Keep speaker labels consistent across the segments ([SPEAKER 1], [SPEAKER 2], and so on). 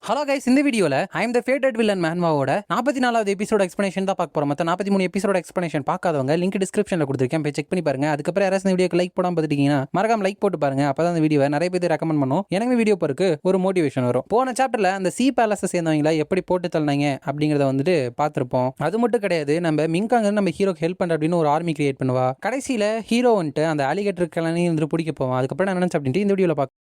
[SPEAKER 1] Hello guys, இந்த வீடியோவில் I am the ஃபேட்டட் villain மேன்வாவோட 44வது எபிசோட எக்ஸ்பிளேஷன் தான் பார்க்க போகிறோம். மற்ற 43 எபிசோட எக்ஸ்பிளேஷன் பார்க்காதவங்க லிங்க் டிஸ்கிரிப்ஷனில் கொடுத்துருக்கேன், போய் செக் பண்ணி பாருங்க. அதுக்கப்புறம் யாராவது இந்த வீடியோக்கு லைக் போடாமல் பார்த்துட்டீங்கன்னா மறக்காம லைக் போட்டு பாருங்க. அப்போ தான் அந்த வீடியோவை நிறைய பேர் ரெக்கமெண்ட் பண்ணும், எனக்கு வீடியோ போறதுக்கு ஒரு மோட்டிவேஷன் வரும். போன சாப்டரில் அந்த சி பேலஸை சேர்ந்தவங்கள எப்படி போட்டு தள்ளினாங்க அப்படிங்கிறத வந்துட்டு பார்த்துருப்போம். அது மட்டும் கிடையாது, நம்ம மிங்காங்க நம்ம ஹீரோக்கு ஹெல்ப் பண்ணுற அப்படின்னு ஒரு ஆர்மி கிரியேட் பண்ணுவா. கடைசியில் ஹீரோ வந்துட்டு அந்த அலிகேட்டர் கிளனி வந்துட்டு பிடிக்க போவான். அதுக்கப்புறம் நான் நினச்சேன் அப்படின்ட்டு இந்த வீடியோவில் பார்க்க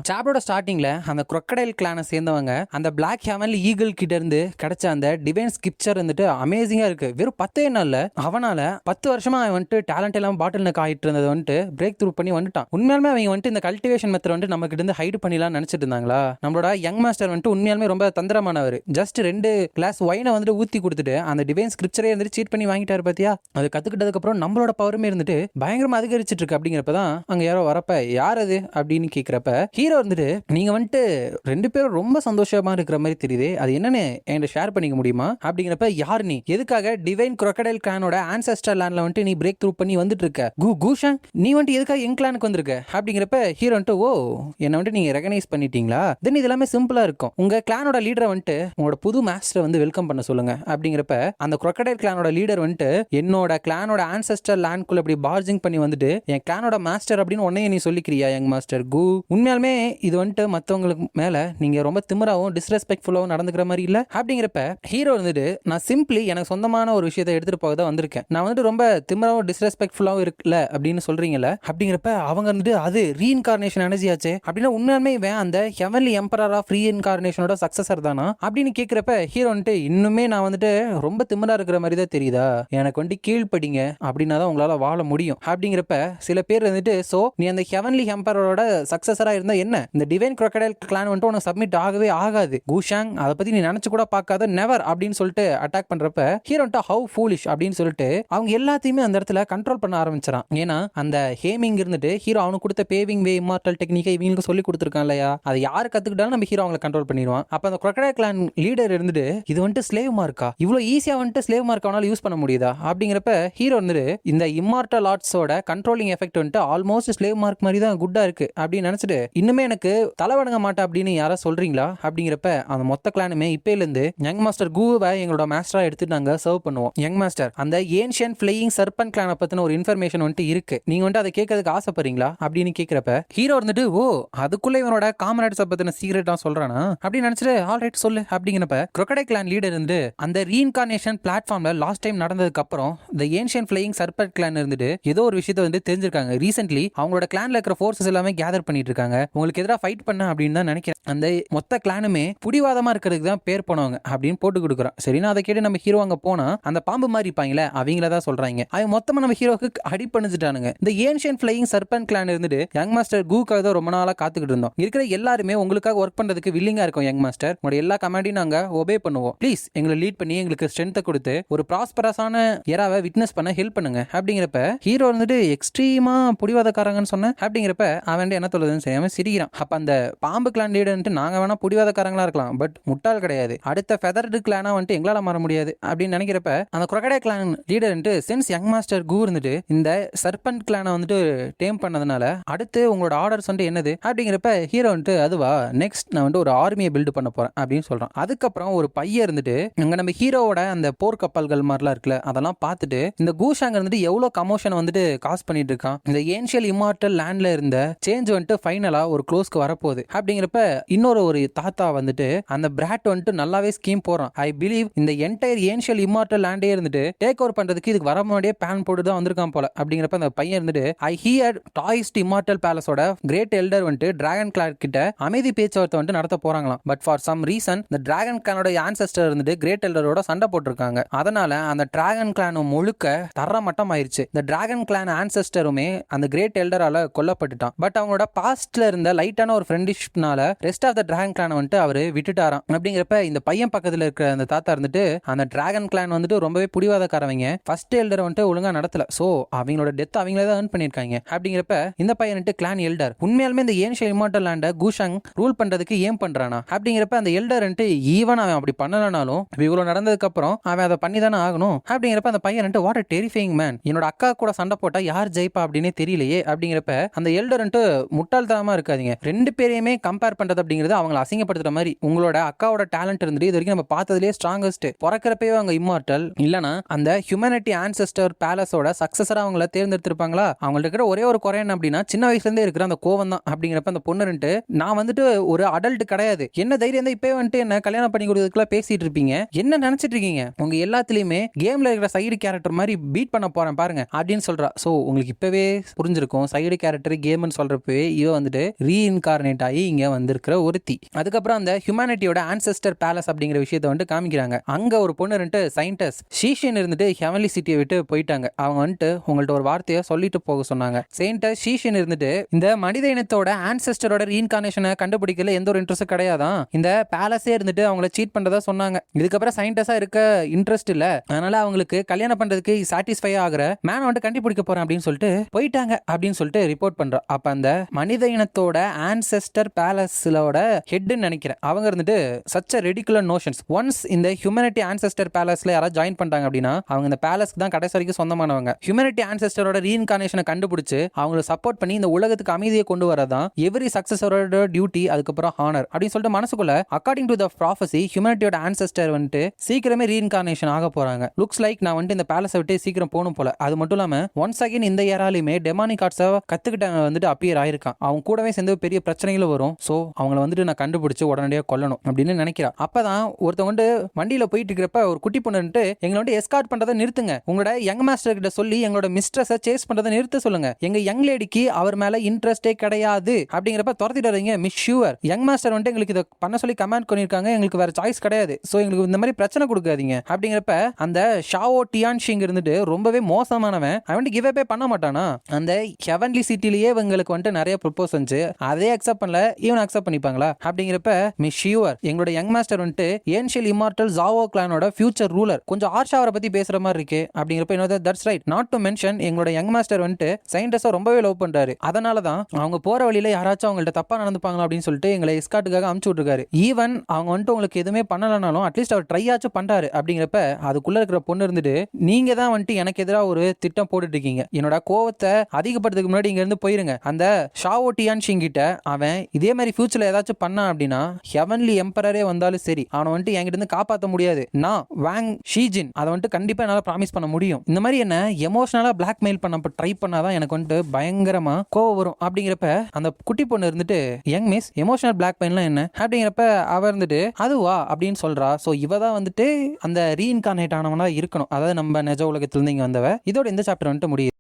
[SPEAKER 1] சாப்டரோட ஸ்டார்டிங்ல அந்த crocodile கிளானை சேர்ந்தவங்க அந்த பிளாக் ஹெவன்லி ஈகிள் கிட்ட இருந்து கிடைச்ச அந்த டிவைன் ஸ்கிப்சர் வந்துட்டு அமேசிங்கா இருக்கு. வெறும் 10 நாள்ல அவனால 10 வருஷமா அவன் வந்துட்டு டேலண்ட் எல்லாம் பாட்டில் நெக் ஆயிட்டு இருந்தது வந்துட்டு பிரேக் த்ரூ பண்ணி வந்துட்டான். உண்மையாலுமே அவங்க வந்துட்டு இந்த கல்டிவேஷன் மெத்தட் வந்துட்டு நம்ம கிட்ட இருந்து ஹைட் பண்ணிலாம் நினைச்சிட்டு இருந்தாங்களா? நம்மளோட யங் மாஸ்டர் வந்துட்டு உண்மையாலுமே ரொம்ப தந்திரமானவர். ஜஸ்ட் 2 கிளாஸ் ஒயினை வந்துட்டு ஊத்தி கொடுத்துட்டு அந்த டிவைன் ஸ்கிரிப்சரே வந்துட்டு சீட் பண்ணி வாங்கிட்டாரு. பாத்தியா, அது கத்துக்கிட்டதுக்கு அப்புறம் நம்மளோட பவருமே இருந்துட்டு பயங்கரமா அதிகரிச்சிட்டு இருக்கு. அப்படிங்கிறப்பதான் அங்க யாரோ வரப்ப யார் அது அப்படின்னு கேட்கிறப்ப ஹீரோ வந்துட்டு நீங்க வந்துட்டு 2 பேரும் ரொம்ப சந்தோஷமா இருக்கிற மாதிரி தெரியுது, அது என்னன்னு என்கிட்ட ஷேர் பண்ணிக்க முடியுமா அப்படிங்கிறப்ப யார் நீ, எதுக்காக டிவைன் crocodile கிளானோட ஆன்செஸ்டர் லேண்ட்ல வந்துட்டு நீ பிரேக் த்ரூ பண்ணி வந்துட்டு இருக்க? கூஷாங், நீ வந்துட்டு எதுக்காக என் கிளானுக்கு வந்திருக்க அப்படிங்கிறப்ப ஹீரோ வந்துட்டு ஓ, என்ன வந்துட்டு நீங்க ரெகனைஸ் பண்ணிட்டீங்களா? தென் இது எல்லாமே சிம்பிளா இருக்கும். உங்க கிளானோட லீடரை வந்துட்டு உங்களோட புது மாஸ்டரை வந்து வெல்கம் பண்ண சொல்லுங்க அப்படிங்கிறப்ப அந்த crocodile கிளானோட லீடர் வந்துட்டு என்னோட கிளானோட ஆன்செஸ்டர் லேண்ட்குள்ள இப்படி பார்ஜிங் பண்ணி வந்துட்டு என் கிளானோட மாஸ்டர் அப்படின்னு உடனே நீ சொல்லிக்கிறியா யங் மாஸ்டர் கூ? உண்மையாலுமே இது வந்துட்டு மற்றவங்களுக்கு மேல நீங்க ரொம்ப திமிராவும் டிஸ்ரெஸ்பெக்ட்ஃபுல்லாவும் நடந்துக்கிற மாதிரி இல்ல அப்படிங்கிறப்ப ஹீரோ வந்துட்டு நான் சிம்பிளி எனக்கு சொந்தமான ஒரு விஷயத்தை எடுத்துட்டு போக தான் வந்திருக்கேன், நான் வந்துட்டு ரொம்ப திமிராவும் டிஸ்ரெஸ்பெக்ட்ஃபுல்லாவும் இருக்குல்ல அப்படின்னு சொல்றீங்கல்ல அப்படிங்கிறப்ப அவங்க வந்துட்டு அது ரீஇன்கார்னேஷன் எனர்ஜி ஆச்சு அப்படின்னா உண்மையாலுமே இவன் அந்த ஹெவன்லி எம்பரர் ஆஃப் ரீஇன்கார்னேஷனோட சக்சஸர் தானா அப்படின்னு கேட்கிறப்ப ஹீரோ வந்துட்டு இன்னுமே நான் வந்துட்டு ரொம்ப திமிரா இருக்கிற மாதிரி தான் தெரியுதா, எனக்கு வந்துட்டு கீழ்படிங்க அப்படின்னா தான் உங்களால வாழ முடியும் அப்படிங்கிறப்ப சில பேர் வந்துட்டு சோ நீ அந்த ஹெவன்லி எம்பரரோட சக்சஸரா இருந்தா என்ன, இந்த டிவைன் crocodile கிளான் வந்துட்டு உனக்கு சப்மிட் ஆகவே ஆகாது கூஷாங், அதை பத்தி நீ நினைச்சு கூட பார்க்காத நெவர் அப்படின்னு சொல்லிட்டு அட்டாக் பண்றப்ப ஹீரோ ஹவு ஃபூலிஷ் அப்படின்னு சொல்லிட்டு அவங்க எல்லாத்தையுமே அந்த இடத்துல கண்ட்ரோல் பண்ண ஆரம்பிச்சான். ஏன்னா அந்த ஹேமிங் இருந்துட்டு ஹீரோ அவனுக்கு கொடுத்த பேவிங் வே இம்மார்டல் டெக்னிக்கை இவங்களுக்கு சொல்லி கொடுத்துருக்கான் இல்லையா, அதை யாரு கத்துக்கிட்டாலும் நம்ம ஹீரோ அவங்களை கண்ட்ரோல் பண்ணிடுவான். அப்ப அந்த crocodile கிளான் லீடர் இருந்துட்டு இது வந்துட்டு ஸ்லேவ் மார்க்கா, இவ்வளவு ஈஸியா வந்துட்டு ஸ்லேவ் மார்க் அவனால யூஸ் பண்ண முடியுதா அப்படிங்கிறப்ப ஹீரோ வந்துட்டு இந்த இம்மார்டல் ஆர்ட்ஸோட கண்ட்ரோலிங் எஃபெக்ட் வந்துட்டு ஆல்மோஸ்ட் ஸ்லேவ் மார்க் மாதிரி தான் குட்டா இருக்கு அப்படின்னு நினைச்சிட்டு இன்னுமே எனக்கு தலைவணங்க மாட்டா அப்படின்னு யாரா சொல்றீங்களா அப்படிங்கிறப்ப அந்த மொத்த கிளானுமே இப்பையில இருந்து யங் மாஸ்டர் கூவை எங்களோட மாஸ்டரா எடுத்து நாங்க சர்வ் பண்ணுவோம். யங் மாஸ்டர், அந்த ஏன்ஷியன்ட் ஃப்ளையிங் சர்பன்ட் கிளானை பத்தின ஒரு இன்ஃபர்மேஷன் வந்துட்டு இருக்கு, நீங்க வந்துட்டு அதை கேட்கறதுக்கு ஆசைப்படுறீங்களா அப்படின்னு கேட்கிறப்ப ஹீரோ வந்துட்டு ஓ, அதுக்குள்ள இவனோட காமரேட்ஸ் பத்தின சீக்ரெட்டா சொல்றானா அப்படின்னு நினைச்சிட்டு ஆல்ரைட் சொல்லு அப்படிங்கிறப்ப crocodile கிளான் லீடர் இருந்து அந்த ரீஇன்கார்னேஷன் பிளாட்ஃபார்ம்ல லாஸ்ட் டைம் நடந்ததுக்கு அப்புறம் இந்த ஏன்ஷியன்ட் ஃப்ளையிங் சர்பன்ட் கிளான் இருந்துட்டு ஏதோ ஒரு விஷயத்தை வந்து தெரிஞ்சிருக்காங்க. ரீசென்ட்லி அவங்களோட கிளான்ல இருக்கிற ஃபோர்ஸஸ் எல்லாமே கேதர் பண்ணிட்டு இருக்காங்க, உங்களுக்கு எதிராக ஃபைட் பண்ண அப்படின்னு தான் நினைக்கிறேன். அந்த மொத்த கிளானுமே புடிவாதமா இருக்கிறதுக்கு தான் பேர் போனவங்க அப்படின்னு போட்டு கொடுக்குறான். சரி, நான் அதை கேட்டு நம்ம ஹீரோ அங்க போனா அந்த பாம்பு மாதிரி இருப்பாங்களே அவங்கள தான் சொல்றாங்க. அவங்க மொத்தமா நம்ம ஹீரோக்கு அடி பண்ணிச்சுட்டானுங்க. இந்த ஏன்ஷியன்ட் ஃப்ளையிங் சர்பன்ட் கிளான் இருந்துட்டு யங் மாஸ்டர் கூக்காக தான் ரொம்ப நாளா காத்துக்கிட்டு இருந்தோம். இருக்கிற எல்லாருமே உங்களுக்காக ஒர்க் பண்றதுக்கு வில்லிங்கா இருக்கும் யங் மாஸ்டர், உங்களுடைய எல்லா கமாண்டையும் நாங்க ஒபே பண்ணுவோம், ப்ளீஸ் எங்களை லீட் பண்ணி எங்களுக்கு ஸ்ட்ரென்த்தை கொடுத்து ஒரு ப்ராஸ்பரஸான எராவை விட்னஸ் பண்ண ஹெல்ப் பண்ணுங்க அப்படிங்கிறப்ப ஹீரோ வந்துட்டு எக்ஸ்ட்ரீமா புடிவாதக்காரங்கன்னு சொன்ன அப்படிங்கிறப்ப அவன் என்ன சொல்லுதுன்னு தெரியாம சிரிக்கிறான். அப்ப அந்த பாம்பு கிளான் லீடர் நாங்க வேணா புடிவாதக்காரங்களா இருக்கலாம், பட் முட்டாள் கிடையாது, அடுத்த ஃபெதர்டு கிளானா வந்துட்டு எங்களால மாற முடியாது அப்படின்னு நினைக்கிறப்ப அந்த crocodile கிளான் லீடர் சென்ஸ் யங் மாஸ்டர் கூ இருந்துட்டு இந்த சர்பன்ட் கிளானை வந்துட்டு டேம் பண்ணதுனால அடுத்து உங்களோட ஆர்டர்ஸ் வந்துட்டு என்னது அப்படிங்கிறப்ப ஹீரோ வந்துட்டு அதுவா நெக்ஸ்ட் நான் வந்துட்டு ஒரு ஆர்மியை பில்டு பண்ண போறேன் அப்படின்னு சொல்றான். அதுக்கப்புறம் ஒரு பையன் இருந்துட்டு அங்க நம்ம ஹீரோவோட அந்த போர் கப்பல்கள் மாதிரிலாம் இருக்குல்ல அதெல்லாம் பார்த்துட்டு இந்த கூஷாங்க இருந்துட்டு எவ்வளவு கமோஷன் வந்துட்டு காஸ் பண்ணிட்டு இருக்கான், இந்த ஏன்ஷியல் இம்மார்டல் லேண்ட்ல இருந்த சேஞ்ச் வந்துட்டு ஃபைனலா ஒரு க்ளோஸ்க்கு வரப்போகுது அப்படிங்கிறப்ப இன்னொரு தாத்தா வந்துட்டு அந்த பிராட் வந்துட்டு நல்லாவே ஸ்கீம் போறான். ஐ பிலீவ் இந்த என்டையர் ஏன்ஷியல் இம்மார்டல் லேண்டே இருந்துட்டு டேக் ஓவர் பண்றதுக்கு இதுக்கு வர முன்னாடியே பிளான் போட்டு தான் வந்திருக்கான் போல அப்படிங்கிறப்ப அந்த பையன் இருந்துட்டு ஐ ஹியர் டாய்ஸ்ட் இம்மார்டல் பேலஸோட கிரேட் எல்டர் வந்துட்டு டிராகன் கிளான் கிட்ட அமைதி பேச்சுவார்த்தை வந்துட்டு நடத்த போறாங்களாம். பட் ஃபார் சம் ரீசன் இந்த டிராகன் கிளானோட ஆன்செஸ்டர் இருந்துட்டு கிரேட் எல்டரோட சண்டை போட்டிருக்காங்க. அதனால அந்த டிராகன் கிளான் முழுக்க தர மட்டம் ஆயிருச்சு. இந்த டிராகன் கிளான் ஆன்செஸ்டருமே அந்த கிரேட் எல்டரால கொல்லப்பட்டுட்டான். பட் அவங்களோட பாஸ்ட்ல இருந்த லைட்டான ஒரு ஃப்ரெண்ட்ஷிப்னால ரெஸ்ட் ஆஃப் த டிராகன் கிளானை வந்துட்டு அவரு விட்டுட்டாராம். அப்படிங்கிறப்ப இந்த பையன் பக்கத்துல இருக்கிற அந்த தாத்தா இருந்துட்டு அந்த டிராகன் கிளான் வந்துட்டு ரொம்பவே புடிவாதக்காரவங்க, ஃபர்ஸ்ட் எல்டர் வந்துட்டு ஒழுங்கா நடத்தல, சோ அவங்களோட டெத் அவங்களே தான் earn பண்ணிருக்காங்க. அப்படிங்கிறப்ப இந்த பையன் கிளான் எல்டர் உண்மையாலுமே இந்த ஏன்ஷியல் இம்மார்டல் லேண்ட குஷாங் ரூல் பண்றதுக்கு ஏன் பண்றானா? அப்படிங்கிறப்ப அந்த எல்டர் ஈவன் அவன் அப்படி பண்ணலனாலும் இவ்வளவு நடந்ததுக்கு அப்புறம் அவன் அதை பண்ணி தானே ஆகணும். அப்படிங்கிறப்ப அந்த பையன் வாட் அ டெரிஃபைங் மேன், என்னோட அக்கா கூட சண்டை போட்டா யார் ஜெயிப்பா அப்படின்னே தெரியலையே. அப்படிங்கிறப்ப அந்த எல்டர் முட்டாள்தனமா இருக்காதீங்க, ரெண்டு பேரையுமே கம்பேர் பண்றது அப்படிங்கிறது அவங்களை அசிங்கப்படுத்துற மாதிரி. உங்களோட அக்காவோட டேலண்ட் இருந்துட்டு இது வரைக்கும் நம்ம பார்த்ததுலேயே ஸ்ட்ராங்கஸ்ட், பிறக்கிறப்பவே அவங்க இம்மார்டல் இல்லனா அந்த ஹியூமனிட்டி ஆன்செஸ்டர் பேலஸோட சக்சஸரா அவங்கள தேர்ந்தெடுத்திருப்பாங்களா? அவங்கள்ட்ட இருக்கிற ஒரே ஒரு குறை என்ன அப்படின்னா சின்ன வயசுல இருந்தே இருக்கிற அந்த கோவம் தான். அப்படிங்கிறப்ப அந்த பொண்ணு நான் வந்துட்டு ஒரு அடல்ட் கிடையாது, என்ன தைரியம் தான் இப்பவே வந்துட்டு என்ன கல்யாணம் பண்ணி கொடுத்ததுக்குலாம் பேசிட்டு இருப்பீங்க, என்ன நினைச்சிட்டு இருக்கீங்க, உங்க எல்லாத்துலயுமே கேம்ல இருக்கிற சைடு கேரக்டர் மாதிரி பீட் பண்ண போறேன் பாருங்க அப்படின்னு சொல்றா. சோ உங்களுக்கு இப்பவே புரிஞ்சிருக்கும் சைடு கேரக்டர் கேம்னு சொல்றப்பவே இவ வந்துட்டு ரீஇன்கார்னேட் ஆகி இங்க வந்திருக்கிற ஒருத்தி. அதுக்கப்புறம் அந்த ஹியூமனிட்டியோட ஆன்செஸ்டர் பேலஸ் அப்படிங்கிற விஷயத்தை வந்துட்டு காமிக்கிறாங்க. அங்க ஒரு பொண்ணு சயின்டிஸ்ட் ஷீஷன் இருந்துட்டு ஹெவன்லி சிட்டியை விட்டு போயிட்டாங்க. அவங்க வந்துட்டு உங்கள்ட்ட ஒரு வார்த்தையை சொல்லிட்டு போக சொன்னாங்க. சயின்டிஸ்ட் ஷீஷன் இருந்துட்டு இந்த மனித இனத்தோட ஆன்செஸ்டரோட ரீஇன்கார்னேஷனை கண்டுபிடிக்கல எந்த ஒரு இன்ட்ரெஸ்ட் கிடையாதான், இந்த பேலஸே இருந்துட்டு அவங்கள சீட் பண்றதா சொன்னாங்க. இதுக்கப்புறம் சயின்டிஸ்டா இருக்க இன்ட்ரெஸ்ட் இல்ல, அதனால அவங்களுக்கு கல்யாணம் பண்றதுக்கு சாட்டிஸ்ஃபை ஆகிற மேன் வந்துட்டு கண்டுபிடிக்க போறேன் அப்படின்னு சொல்லிட்டு போயிட்டாங்க அப்படின்னு சொல்லிட்டு ரிப்போர்ட் பண்றா. அப்ப அந்த மனித இனத்தோட ஆன்செஸ்டர் பேலஸோட ஹெட்னு நினைக்கிறேன் அவங்க இருந்துட்டு சச் ரெடிகுலர் நோஷன்ஸ். ஒன்ஸ் இந்த ஹியூமனிட்டி ஆன்செஸ்டர் பேலஸ்ல யாராவது ஜாயின் பண்றாங்க அப்படின்னா அவங்க இந்த பேலஸ்க்கு தான் கடைசி வரைக்கும் சொந்தமானவங்க. ஹியூமனிட்டி ஆன்செஸ்டரோட ரீஇன்கார்னேஷனை கண்டுபிடிச்சு அவங்களை சப்போர்ட் பண்ணி இந்த உலகத்துக்கு அமைதியை கொண்டு வரதான் எவரி சக்சஸரோட டியூட்டி, அதுக்கப்புறம் ஹானர் அப்படின்னு சொல்லிட்டு மனசுக்குள்ள அக்கார்டிங் டு த ப்ராஃபசி ஹியூமனிட்டியோட ஆன்செஸ்டர் வந்துட்டு சீக்கிரமே ரீஇன்கார்னேஷன் ஆக போறாங்க. லுக்ஸ் லைக் நான் வந்துட்டு இந்த பேலஸை விட்டு சீக்கிரம் போகணும் போல. அது மட்டும் இல்லாம ஒன்ஸ் அகைன் இந்த ஏராலையுமே டெமானிக் ஆர்ட்ஸை கத்துக்கிட்ட வந்துட்டு அப்பியர் ஆயிருக்கான். அவங்க கூடவே சேர்ந்து பெரிய பிரச்சனைகளும் வரும். சோ அவங்கள வந்துட்டு நான் கண்டுபிடிச்சு உடனடியாக கொல்லணும் அப்படின்னு நினைக்கிறா. அப்பதான் ஒருத்தவங்க வந்து வண்டியில போயிட்டு இருக்கிறப்ப ஒரு குட்டி பொண்ணு எங்களை வந்து எஸ்கார்ட் பண்றதை நிறுத்துங்க, உங்களோட யங் மாஸ்டர் கிட்ட சொல்லி எங்களோட மிஸ்ட்ரஸை சேஸ் பண்றதை நிறுத்த சொல்லுங்க, எங்க யங் லேடிக்கு அவர் மேல இன்ட்ரெஸ்டே கிடையாது அப்படிங்கிறப்ப துரத்திட்டு வரீங்க மிஸ் ஷூவர், யங் மாஸ்டர் வந்துட்டு எங்களுக்கு இதை பண்ண சொல்லி கமெண்ட் பண்ணிருக்காங்க, எங்களுக்கு வேற சாய்ஸ் கிடையாது, சோ எங்களுக்கு இந்த மாதிரி பிரச்சனை கொடுக்காதீங்க அப்படிங்கிறப்ப அந்த ஷாவோ டியான்ஷிங் இருந்துட்டு ரொம்பவே மோசமானவன், அவன் கிவ் அப் பண்ண மாட்டானா. அந்த ஹெவன்லி சிட்டிலேயே இவங்களுக்கு வந்துட்டு நிறைய ப்ரொபோஸ் வந்து அதே அக்செப்ட் பண்ணல, ஈவன் அக்செப்ட் பண்ணிப்பாங்களா? அப்படிங்கிறப்ப மிஸ் ஷியூவர் எங்களோட யங் மாஸ்டர் வந்துட்டு ஏன்ஷியல் இம்மார்டல் ஜாவோ கிளானோட ஃபியூச்சர் ரூலர், கொஞ்சம் ஆர்ஷா அவரை பத்தி பேசுற மாதிரி இருக்கு அப்படிங்கிறப்ப இன்னொரு that's right, not to mention எங்களோட யங் மாஸ்டர் வந்துட்டு சயின்டிஸ்டை ரொம்பவே லவ் பண்றாரு, அதனால தான் அவங்க போற வழியில யாராச்சும் அவங்கள்ட்ட தப்பா நடந்துப்பாங்களா அப்படின்னு சொல்லிட்டு எங்களை எஸ்கார்ட்டுக்காக அமுச்சு விட்டுருக்காரு. ஈவன் அவங்க வந்துட்டு உங்களுக்கு எதுவுமே பண்ணலனாலும் அட்லீஸ்ட் அவர் ட்ரை ஆச்சும் பண்றாரு அப்படிங்கிறப்ப அதுக்குள்ள இருக்கிற பொண்ணு இருந்துட்டு நீங்க தான் வந்துட்டு எனக்கு எதிராக ஒரு திட்டம் போட்டுட்டு இருக்கீங்க, என்னோட கோவத்தை அதிகப்படுறதுக்கு முன்னாடி இங்க இருந்து போயிருங்க. அந்த ஷாவோ டியான்ஷிங் கிட்ட அவன் இதே மாதிரி ஃபியூச்சர்ல ஏதாச்சும் பண்ணா அப்படின்னா ஹெவன்லி எம்பரரே வந்தாலும் சரி அவனை வந்துட்டு என்கிட்ட இருந்து காப்பாற்ற முடியாது, நான் வாங் ஷீஜின் அதை வந்துட்டு கண்டிப்பா என்னால ப்ராமிஸ் பண்ண முடியும். இந்த மாதிரி என்ன எமோஷனலா பிளாக்மெயில் பண்ண ட்ரை பண்ணாதான் எனக்கு வந்துட்டு பயங்கரமா கோவம் வரும் அப்படிங்கிறப்ப அந்த குட்டி பொண்ணு இருந்துட்டு யங் மிஸ் எமோஷனல் பிளாக்மெயில்லாம் என்ன அப்படிங்கிறப்ப அவ இருந்துட்டு அதுவா அப்படின்னு சொல்றா. சோ இவ தான் வந்துட்டு அந்த ரீஇன்கார்னேட் ஆனவனா இருக்கணும், அதாவது நம்ம நிஜ உலகத்திலிருந்து இங்க வந்தவ. இதோட இந்த சாப்டர் வந்துட்டு முடியுது.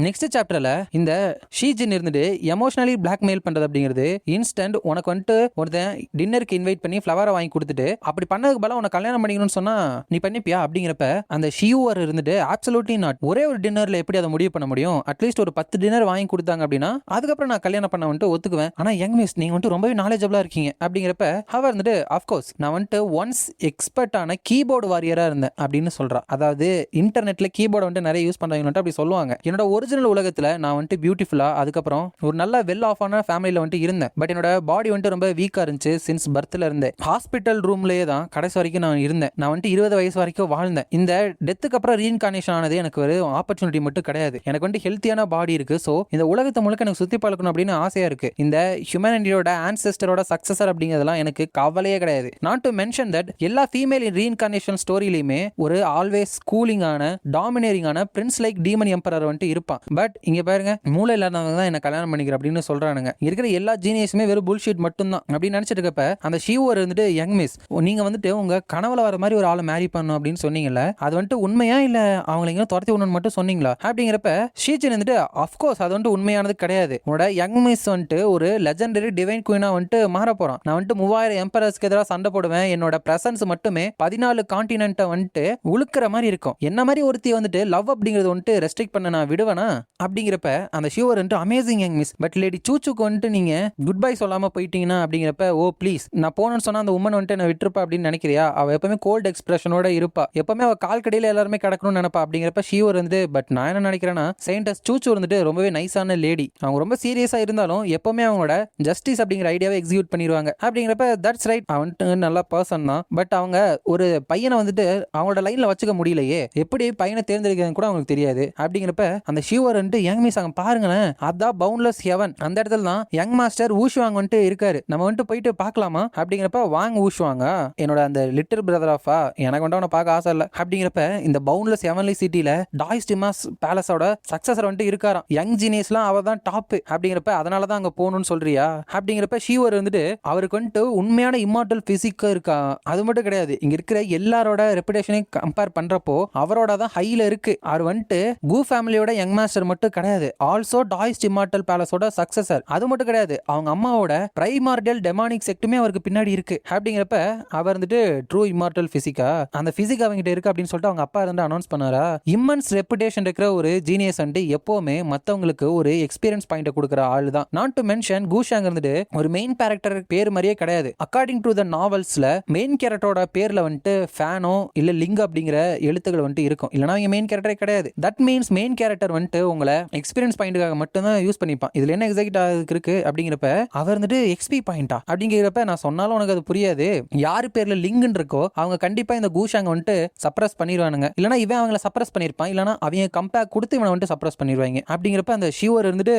[SPEAKER 1] நெக்ஸ்ட் சாப்டர்ல இந்த ஷீஜின் இருந்துட்டு எமோஷனலி பிளாக்மெயில் பண்றது அப்படிங்கிறது இன்ஸ்டன்ட், உனக்கு வந்துட்டு ஒருத்தன் டின்னருக்கு இன்வைட் பண்ணி ஃப்ளவரை வாங்கி கொடுத்துட்டு அப்படி பண்ணதுக்கு பதிலா உனக்கு கல்யாணம் பண்ணிக்கணும்னு சொன்னா நீ பண்ணிப்பியா அப்படிங்கிறப்ப அந்த ஷியூவர் இருந்துட்டு அப்சல்யூட்லி நாட், ஒரே ஒரு டின்னர்ல எப்படி அதை முடிவு பண்ண முடியும், அட்லீஸ்ட் ஒரு 10 டின்னர் வாங்கி கொடுத்தாங்க அப்படின்னா அதுக்கப்புறம் நான் கல்யாணம் பண்ண வந்துட்டு ஒத்துக்குவேன், ஆனா யங் மிஸ் நீங்க வந்துட்டு ரொம்பவே நாலேஜபிளா இருக்கீங்க அப்படிங்கிறப்ப அவர் வந்துட்டு அஃப்கோர்ஸ் நான் வந்துட்டு ஒன்ஸ் எக்ஸ்பர்ட் ஆன கீபோர்டு வாரியரா இருந்தேன் அப்படின்னு சொல்றா. அதாவது இன்டர்நெட்ல கீபோர்டு வந்துட்டு நிறைய யூஸ் பண்றாங்க அப்படி சொல்லுவாங்க. என்னோட ஒரிஜினல் உலகத்துல நான் வந்துட்டு பியூட்டிஃபுல்லா அதுக்கப்புறம் ஒரு நல்ல வெல் ஆஃப் ஆன ஃபேமிலியில வந்துட்டு இருந்தேன். பட் என்னோட பாடி வந்துட்டு ரொம்ப வீக்கா இருந்துச்சு சின்ஸ் பர்த்ல இருந்தேன். ஹாஸ்பிட்டல் ரூம்லயே தான் கடைசி வரைக்கும் நான் இருந்தேன். நான் வந்துட்டு 20 வயசு வரைக்கும் வாழ்ந்தேன். இந்த டெத்துக்கு அப்புறம் ரீஇன்கார்னேஷன் ஆனது எனக்கு ஒரு ஆப்பர்ச்சுனிட்டி மட்டும் கிடையாது. எனக்கு வந்துட்டு ஹெல்த்தியான பாடி இருக்கு. ஸோ இந்த உலகத்தை முழுக்க எனக்கு சுத்தி பார்க்கணும் அப்படின்னு ஆசையா இருக்கு. இந்த ஹியூமனிட்டியோட ஆன்செஸ்டரோட சக்சஸர் அப்படிங்கிறதுலாம் எனக்கு கவலையே கிடையாது. நாட் டு மென்ஷன் தட் எல்லா ஃபீமேல் ரீஇன்கார்னேஷன் ஸ்டோரியிலுமே ஒரு ஆல்வேஸ் கூலிங்கான டாமினேரிங்கான பிரின்ஸ் லைக் டீமன் எம்பரர் வந்துட்டு இருப்பான். பட் இங்க பாருங்க மூளை இல்லாதவங்க தான் என்ன கல்யாணம் பண்ணிக்கிற அப்படின்னு சொல்றானுங்க. இருக்கிற எல்லா ஜீனியஸுமே வெறும் புல்ஷீட் மட்டும் தான் அப்படின்னு நினைச்சிட்டு இருக்கப்ப அந்த ஷீவர் இருந்துட்டு யங் மிஸ் நீங்க வந்துட்டு உங்க கனவுல வர மாதிரி ஒரு ஆளை மேரி பண்ணணும் அப்படின்னு சொன்னீங்கல்ல, அது வந்துட்டு உண்மையா இல்ல அவங்கள துரத்தி விடணும்னு மட்டும் சொன்னீங்களா அப்படிங்கிறப்ப ஷீஜன் வந்துட்டு அஃப்கோர்ஸ் அது வந்துட்டு உண்மையானது கிடையாது. உன்னோட யங் மிஸ் வந்துட்டு ஒரு லெஜெண்டரி டிவைன் குயினா வந்துட்டு மாற போறான். நான் வந்துட்டு 3000 எம்பரர்ஸ்க்கு எதிராக சண்டை போடுவேன். என்னோட பிரசன்ஸ் மட்டுமே 14 கான்டினென்ட்டை வந்துட்டு உழுக்கிற மாதிரி இருக்கும். என்ன மாதிரி ஒருத்தி வந்துட்டு லவ் அப்படிங்கிறது வந்துட்டு ரெஸ்ட்ரிக்ட் பண்ண நான் விடுவேன் போவேனா அப்படிங்கிறப்ப அந்த ஷிவர் வந்துட்டு amazing young miss, but lady சூச்சுக்கு வந்துட்டு நீங்க குட் பை சொல்லாம போயிட்டீங்கன்னா அப்படிங்கிறப்ப ஓ ப்ளீஸ் நான் போனேன்னு சொன்னா அந்த உமன் வந்துட்டு நான் விட்டுருப்பா அப்படின்னு நினைக்கிறியா? அவ எப்பவுமே கோல்டு எக்ஸ்பிரஷனோட இருப்பா, எப்பவுமே அவ கால் கடையில எல்லாருமே கிடக்கணும்னு நினைப்பா அப்படிங்கிறப்ப ஷிவர் வந்துட்டு பட் நான் என்ன நினைக்கிறேன்னா செயின்டஸ் சூச்சு வந்துட்டு ரொம்பவே நைஸான லேடி, அவங்க ரொம்ப சீரியஸா இருந்தாலும் எப்பவுமே அவங்களோட ஜஸ்டிஸ் அப்படிங்கிற ஐடியாவை எக்ஸிக்யூட் பண்ணிடுவாங்க அப்படிங்கிறப்ப தட்ஸ் ரைட், அவன் வந்துட்டு நல்ல பர்சன் தான், பட் அவங்க ஒரு பையனை வந்துட்டு அவங்களோட லைன்ல வச்சுக்க முடியலையே, எப்படி பையனை தேர்ந்தெடுக்கிறது கூட அவங்களுக்கு தெரியாது அப்படிங்கிறப்ப அந்த ஷிவர் வந்துட்டு யங் மிஸ் அங்க பாருங்களேன் அதான் பவுண்ட்லெஸ் ஹெவன், அந்த இடத்துல தான் யங் மாஸ்டர் ஊஷுவாங்க வந்துட்டு இருக்காரு, நம்ம வந்துட்டு போயிட்டு பார்க்கலாமா அப்படிங்கிறப்ப வாங்க ஊஷுவாங்க என்னோட அந்த லிட்டில் பிரதர் ஆஃபா எனக்கு வந்துட்டு அவனை பார்க்க ஆசை இல்லை அப்படிங்கிறப்ப இந்த பவுண்ட்லெஸ் ஹெவன்லி சிட்டில டாய்ஸ் டிமாஸ் பேலஸோட சக்சஸர் வந்துட்டு இருக்காராம், யங் ஜீனியஸ்லாம் அவ தான் டாப் அப்படிங்கிறப்ப அதனால தான் அங்க போகணும்னு சொல்றியா அப்படிங்கிறப்ப ஷிவர் வந்துட்டு அவருக்கு வந்துட்டு உண்மையான இம்மார்டல் பிசிக்கா இருக்கா, அது மட்டும் கிடையாது இங்க இருக்கிற எல்லாரோட ரெப்புடேஷனையும் கம்பேர் பண்றப்போ அவரோட தான் ஹைல இருக்கு, அவர் வந்துட்டு கூ ஃபேமிலியோட யங் மாஸ்டர் மட்டும் கிடையாது, ஆல்சோ டாய்ஸ் இம்மார்டல் பேலஸோட சக்சஸர், அது மட்டும் கிடையாது அவங்க அம்மாவோட பிரைமார்டியல் டெமானிக் செக்ட்டுமே அவருக்கு பின்னாடி இருக்கு அப்படிங்கிறப்ப அவர் வந்துட்டு ட்ரூ இம்மார்டல் பிசிக்கா அந்த பிசிக் அவங்ககிட்ட இருக்கு அப்படின்னு சொல்லிட்டு அவங்க அப்பா இருந்து அனௌன்ஸ் பண்ணாரா. இம்மன்ஸ் ரெப்புடேஷன் இருக்கிற ஒரு ஜீனியஸ் வந்துட்டு எப்பவுமே மத்தவங்களுக்கு ஒரு எக்ஸ்பீரியன்ஸ் பாயிண்ட் கொடுக்குற ஆள் தான். நாட் டு மென்ஷன் கூஷாங் இருந்துட்டு ஒரு மெயின் கேரக்டர் பேர் மாதிரியே கிடையாது, அக்கார்டிங் டு த நாவல்ஸ்ல மெயின் கேரக்டரோட பேர்ல வந்துட்டு ஃபேனோ இல்ல லிங்க் அப்படிங்கிற எழுத்துக்கள் வந்துட்டு இருக்கும், இல்லைனா அவங்க மெயின் கேரக்டரே கிடையாது. தட் மீன்ஸ் மெயின் கேரக்டர் வந்துட்டு உங்களை எக்ஸ்பீரியன்ஸ் பாயிண்ட்டுக்காக மட்டும் தான் யூஸ் பண்ணிப்பான், இதுல என்ன எக்ஸைட் இருக்கு அப்படிங்கிறப்ப அவர் வந்துட்டு எக்ஸ்பி பாயிண்டா அப்படிங்கிறப்ப நான் சொன்னாலும் உனக்கு அது புரியாது, யாரு பேர்ல லிங்க்னு இருக்கோ அவங்க கண்டிப்பா இந்த கூஷாங்க வந்துட்டு சப்ரஸ் பண்ணிடுவானுங்க, இல்லனா இவன் அவங்கள சப்ரஸ் பண்ணிருப்பான், இல்லனா அவங்க கம்பேக் கொடுத்து இவனை வந்துட்டு சப்ரஸ் பண்ணிடுவாங்க அப்படிங்கிறப்ப அந்த ஷிவர் இருந்துட்டு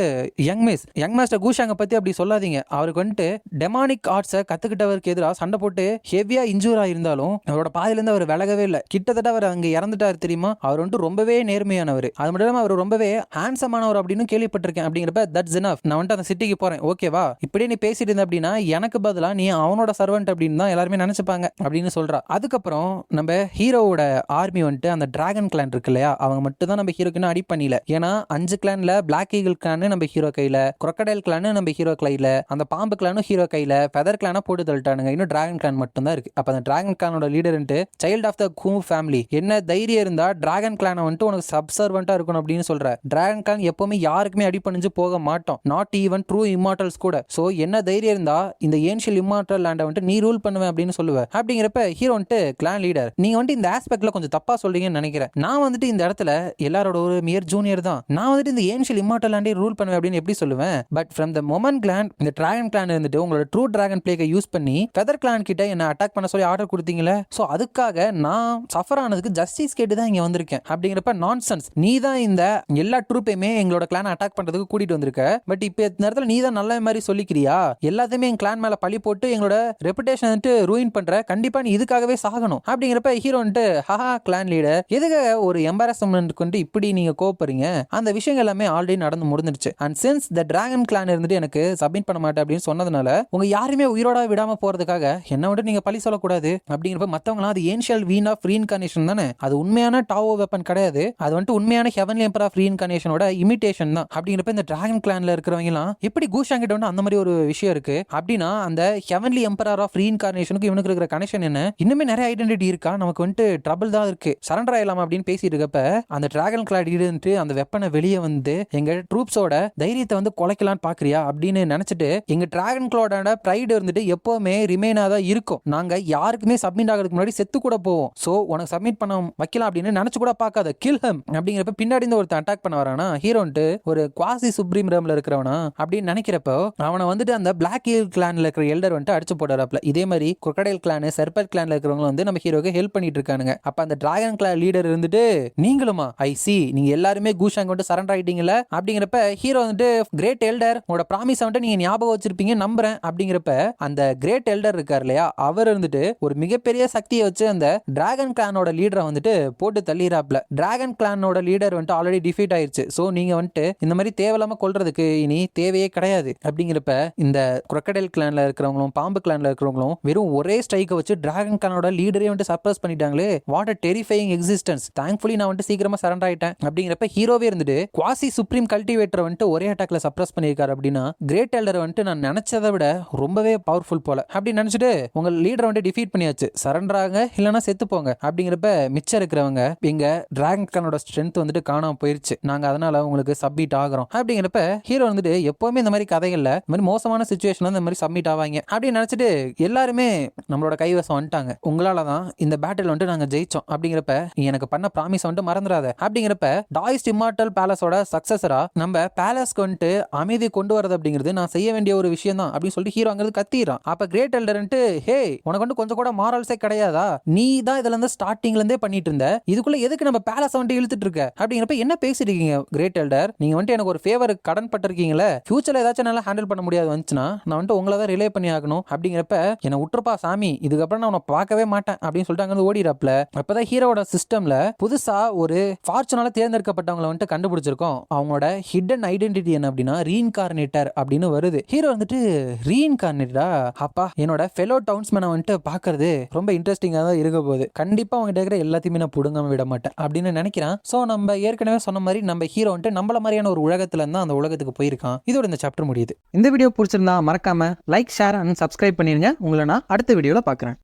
[SPEAKER 1] யங் மாஸ்டர் கூஷாங்க பத்தி அப்படி சொல்லாதீங்க, அவருக்கு வந்துட்டு டெமானிக் ஆர்ட்ஸை கத்துக்கிட்டவருக்கு எதிராக சண்டை போட்டு ஹெவியா இன்ஜூர் ஆயிருந்தாலும் அவரோட பாதையில இருந்து அவர் விலகவே இல்லை, கிட்டத்தட்ட அவர் அங்க இறந்துட்டாரு தெரியுமா, அவர் வந்துட்டு ரொம்பவே நேர்மையானவர், அது மட்டும் இல்லாம அவர் ரொம்பவே ஹேண்ட்ஸமானவர் அப்படின்னு கேள்விப்பட்டிருக்கேன் அப்படிங்கிறப்ப தட்ஸ் எனஃப், நான் வந்துட்டு அந்த சிட்டிக்கு போறேன் ஓகேவா, இப்படியே நீ பேசிட்டு இருந்த அப்படின்னா எனக்கு பதிலா நீ அவனோட சர்வெண்ட் அப்படின்னு தான் எல்லாருமே நினைச்சுப்பாங்க அப்படின்னு சொல்றா. அதுக்கப்புறம் நம்ம ஹீரோவோட ஆர்மி வந்துட்டு அந்த டிராகன் கிளான் இருக்கு இல்லையா, அவங்க மட்டும் தான் நம்ம ஹீரோக்கு அடி பண்ணல, ஏன்னா 5 கிளான்ல பிளாக் ஈகிள் கிளான் நம்ம ஹீரோ கையில, crocodile கிளான் நம்ம ஹீரோ கையில, அந்த பாம்பு கிளானும் ஹீரோ கையில, ஃபெதர் கிளானை போட்டு தள்ளிட்டானுங்க, இன்னும் டிராகன் கிளான் மட்டும் தான் இருக்கு. அப்ப அந்த டிராகன் கிளானோட லீடர் சைல்ட் ஆஃப் த கூ ஃபேமிலி, என்ன தைரியம் இருந்தா டிராகன் கிளானை வந்துட்டு உனக்கு சப்சர்வெண்டா இருக்கணும் அப்படின்னு சொல்ற, டிராகன் கிளான் எப்பவுமே யாருக்குமே அடி பண்ணிஞ்சு போக மாட்டோம், நாட் ஈவன் ட்ரூ இம்மார்டல்ஸ் கூட, சோ என்ன தைரியம் இருந்தா இந்த ஏன்ஷியல் இம்மார்டல் லேண்டை வந்துட்டு நீ ரூல் பண்ணுவேன் அப்படின்னு சொல்லுவேன் அப்படிங்கிறப்ப ஹீரோ வந்துட்டு கிளான் லீடர் நீங்க வந்துட்டு இந்த ஆஸ்பெக்ட்ல கொஞ்சம் தப்பா சொல்றீங்கன்னு நினைக்கிறேன், நான் வந்துட்டு இந்த இடத்துல எல்லாரோட ஒரு மியர் ஜூனியர் தான், நான் வந்துட்டு இந்த ஏன்ஷியல் இம்மார்டல் லேண்டை ரூல் பண்ணுவேன் அப்படின்னு எப்படி சொல்லுவேன், but from the moment clan இந்த டிராகன் கிளான் இருந்துட்டு உங்களோட ட்ரூ டிராகன் பிளேக்கை யூஸ் பண்ணி ஃபெதர் கிளான் கிட்ட என்ன அட்டாக் பண்ண சொல்லி ஆர்டர் கொடுத்தீங்களே, சோ அதுக்காக நான் சஃபர் ஆனதுக்கு ஜஸ்டிஸ் கேட்டு தான் இங்க வந்திருக்கேன் அப்படிங்கிறப்ப நான்சென்ஸ், நீ தான் இந்த எல்லா ட்ரூப்பையுமே எங்களோட கிளான் அட்டாக் பண்றதுக்கு கூட்டிட்டு வந்திருக்க, பட் இப்ப இந்த இடத்துல நீ தான் நல்ல மாதிரி சொல்லிக்கிறியா, எல்லாத்தையுமே என் கிளான் மேல பழி போட்டு எங்களோட ரெப்புடேஷன் வந்துட்டு ரூயின் பண்ற, கண்டிப்பா நீ இதுக்காகவே சாகணும் அப்படிங்கிறப்ப ஹீரோ வந்துட்டு ஹஹா கிளான் லீடர் எதுக்கு ஒரு எம்பாரஸ்மெண்ட் கொண்டு இப்படி நீங்க கோவப்படுறீங்க, அந்த விஷயங்கள் எல்லாமே ஆல்ரெடி நடந்து முடிஞ்சிருச்சு, and since the dragon clan இருந்துட்டு எனக்கு சப்மிட் பண்ண மாட்டேன் அப்படின்னு சொன்னதுனால உங்க யாருமே உயிரோட விடாம போறதுக்காக என்ன விட்டு நீங்க பழி சொல்லக்கூடாது அப்படிங்கிறப்ப மத்தவங்களாம் அது ஏன்ஷியல் வீன் ஆஃப் ரீஇன்கார்னேஷன் தானே, அது உண்மையான டாவோ வெப்பன் கிடையாது, அது வந்துட்டு உண்மையான ஹெவன்லி எம்பர் ஆஃப் ரீஇன்கார்னேஷனோட இமிடேஷன் தான் அப்படிங்கிறப்ப இந்த டிராகன் கிளான்ல இருக்கிறவங்க எல்லாம் எப்படி கூஷாங் கிட்ட வந்து அந்த மாதிரி ஒரு விஷயம் இருக்கு அப்படின்னா அந்த ஹெவன்லி எம்பரர் ஆஃப் ரீஇன்கார்னேஷனுக்கு இவனுக்கு இருக்கிற கனெக்ஷன் என்ன, இன்னுமே நிறைய ஐடென்டிட்டி இருக்கா, நமக்கு வந்துட்டு ட்ரபிள் தான் இருக்கு, சரண்டர் ஆயிடலாம் அப்படின்னு பேசிட்டு இருக்கப்ப அந்த டிராகன் கிளாட் இருந்து அந்த வெப்பனை வெளியே வந்து எங்க ட்ரூப்ஸோட தைரியத்தை வந்து குலைக்கலான்னு பாக்குறியா அப்படின்னு நினைச்சிட்டு எங்க டிராகன் கிளாடோட பிரைட் இருந்துட்டு எப்பவுமே ரிமைனா தான் இருக்கும், நாங்க யாருக்குமே சப்மிட் ஆகிறதுக்கு முன்னாடி செத்து கூட போவோம், சோ உனக்கு சப்மிட் பண்ண வைக்கலாம் அப்படின்னு நினைச்சு கூட பார்க்காத, கில் ஹிம் அப்படிங்கிறப்ப பின்னாடி இருந்து ஒருத்தன் அட்டாக் பண்ண வரானா ஹீரோன்ட்டு ஒரு குவாசி சுப்ரீம் ரேம்ல இருக்கிறவனா அப்படின்னு நினைக்கிறப்போ அவனை வந்துட்டு அந்த பிளாக் ஈகிள் கிளான்ல இருக்கிற எல்டர் வந்துட்டு அடிச்சு போடுறாப்ல, இதே மாதிரி crocodile கிளான் சர்பட் கிளான்ல இருக்கிறவங்க வந்து நம்ம ஹீரோக்கு ஹெல்ப் பண்ணிட்டு இருக்கானுங்க. அப்ப அந்த டிராகன் கிளான் லீடர் இருந்துட்டு நீங்களுமா ஐ சி நீங்க எல்லாருமே கூஷாங்க வந்து சரண்டர் ஆயிட்டீங்கல அப்படிங்கிறப்ப ஹீரோ வந்துட்டு கிரேட் எல்டர் உங்களோட ப்ராமிஸ் வந்துட்டு நீங்க ஞாபகம் வச்சிருப்பீங்க நம்புறேன் அப்படிங்கிறப்ப அந்த கிரேட் எல்டர் இருக்கார் இல்லையா அவர் இருந்துட்டு ஒரு மிகப்பெரிய சக்தியை வச்சு அந்த டிராகன் கிளானோட லீடரை வந்துட்டு போட்டு தள்ளிறாப்ல, டிராகன் கிளானோட லீடர் வந்துட்டு ஆல்ரெடி டிஃபீட் ஆயிருச்சு, சோ நீங்க வந்துட்டு இந்த மாதிரி தேவையில்லாம கொல்றதுக்கு இனி தேவையே கிடையாது அப்படிங்கிறப்ப இந்த crocodile கிளான்ல இருக்கிறவங்களும் பாம்பு கிளான்ல இருக்கிறவங்களும் வெறும் ஒரே ஸ்ட்ரைக்கை வச்சு டிராகன் கிளானோட லீடரே வந்துட்டு சர்ப்ரைஸ் பண்ணிட்டாங்களே, what a terrifying existence, thankfully நான் வந்துட்டு சீக்கிரமா சரண்டர் ஆயிட்டேன் அப்படிங்கிறப்ப ஹீரோவே இருந்துட்டு குவாசி சுப்ரீம் கல்டிவேட்டர் வந்துட்டு ஒரே அட்டாக்ல சப்ரஸ் பண்ணியிருக்காரு அப்படின்னா கிரேட் எல்டர் வந்துட்டு நான் நினைச்சதை விட ரொம்பவே பவர்ஃபுல் போல அப்படின்னு நினைச்சிட்டு உங்க லீடர் வந்துட்டு டிஃபீட் பண்ணியாச்சு, சரண்டர் ஆக இல்லைன்னா செத்து போங்க அப்படிங்கிறப்ப மிச்சம் இருக்கிறவங்க எங்க டிராகன் கிளானோட ஸ்ட்ரென்த் வந்துட்டு காணாம போயிருச்சு ஆயிருச்சு, நாங்க அதனால உங்களுக்கு சப்மிட் ஆகிறோம் அப்படிங்கிறப்ப ஹீரோ வந்துட்டு எப்பவுமே இந்த மாதிரி கதைகள்ல இந்த மாதிரி மோசமான சுச்சுவேஷன்ல இந்த மாதிரி சப்மிட் ஆவாங்க அப்படின்னு நினைச்சிட்டு எல்லாருமே நம்மளோட கைவசம் வந்துட்டாங்க, உங்களால தான் இந்த பேட்டில் வந்துட்டு நாங்க ஜெயிச்சோம் அப்படிங்கிறப்ப நீ எனக்கு பண்ண ப்ராமிஸ் வந்துட்டு மறந்துடாத அப்படிங்கிறப்ப டாய்ஸ்ட் இம்மார்டல் பேலஸோட சக்சஸரா நம்ம பேலஸ்க்கு வந்துட்டு அமைதி கொண்டு வரது அப்படிங்கிறது நான் செய்ய வேண்டிய ஒரு விஷயம் தான் அப்படின்னு சொல்லிட்டு ஹீரோ அங்கிறது கத்திடுறான். அப்ப கிரேட் எல்டர்ன்ட்டு ஹே உனக்கு வந்து கொஞ்சம் கூட மாரல்ஸே கிடையாதா, நீ தான் இதுல இருந்து ஸ்டார்டிங்ல இருந்தே பண்ணிட்டு இருந்த, இதுக்குள்ள எதுக்கு நம்ம பேலஸ் வந்துட்டு இழுத்துட்டு இருக்க அப்படிங்கிறப்ப என்ன பேசிட்டு இருக்கீங்க கிரேட் எல்டர், நீங்க வந்துட்டு எனக்கு ஒரு ஃபேவர் கடன் பட்டிருக்கீங்களே, ஃபியூச்சர்ல ஏதாச்சும் நல்லா ஹேண்டில் பண்ண முடியாது வந்துச்சுன்னா நான் வந்துட்டு உங்களை தான் ரிலே பண்ணி ஆகணும் அப்படிங்கிறப்ப என்ன உற்றுப்பா சாமி, இதுக்கப்புறம் நான் உன்னை பார்க்கவே மாட்டேன் அப்படின்னு சொல்லிட்டு அங்க ஓடிறாப்ல. அப்பதான் ஹீரோட சிஸ்டம்ல புதுசா ஒரு ஃபார்ச்சூனால தேர்ந்தெடுக்கப்பட்டவங்களை வந்துட்டு கண்டுபிடிச்சிருக்கோம், அவங்களோட ஹிடன் ஐடென்டிட்டி என்ன அப்படின்னா ரீஇன்கார்னேட்டர் அப்படின்னு வருது. ஹீரோ வந்துட்டு ரீஇன்கார்னேட்டரா, அப்பா என்னோட ஃபெலோ டவுன்ஸ்மேனை வந்துட்டு பார்க்கறது ரொம்ப இன்ட்ரெஸ்டிங்காக தான் இருக்க போகுது, கண்டிப்பா அவங்க இருக்கிற எல்லாத்தையுமே நான் புடுங்காம விட மாட்டேன் அப்படின்னு நினைக்கிறான். ஸோ நம்ம ஏற்கனவே சொன்ன மாதிரி நம்ம ஹீரோ வந்துட்டு நம்மள மாதிரியான ஒரு உலகத்துல இருந்தா அந்த உலகத்துக்கு போயிருக்கான். இதோட இந்த சாப்டர் முடியுது.
[SPEAKER 2] இந்த வீடியோ பிடிச்சிருந்தா மறக்காம லைக், ஷேர் அண்ட் சப்ஸ்கிரைப் பண்ணிருங்க. உங்களை நான் அடுத்த வீடியோல பார்க்குறேன்.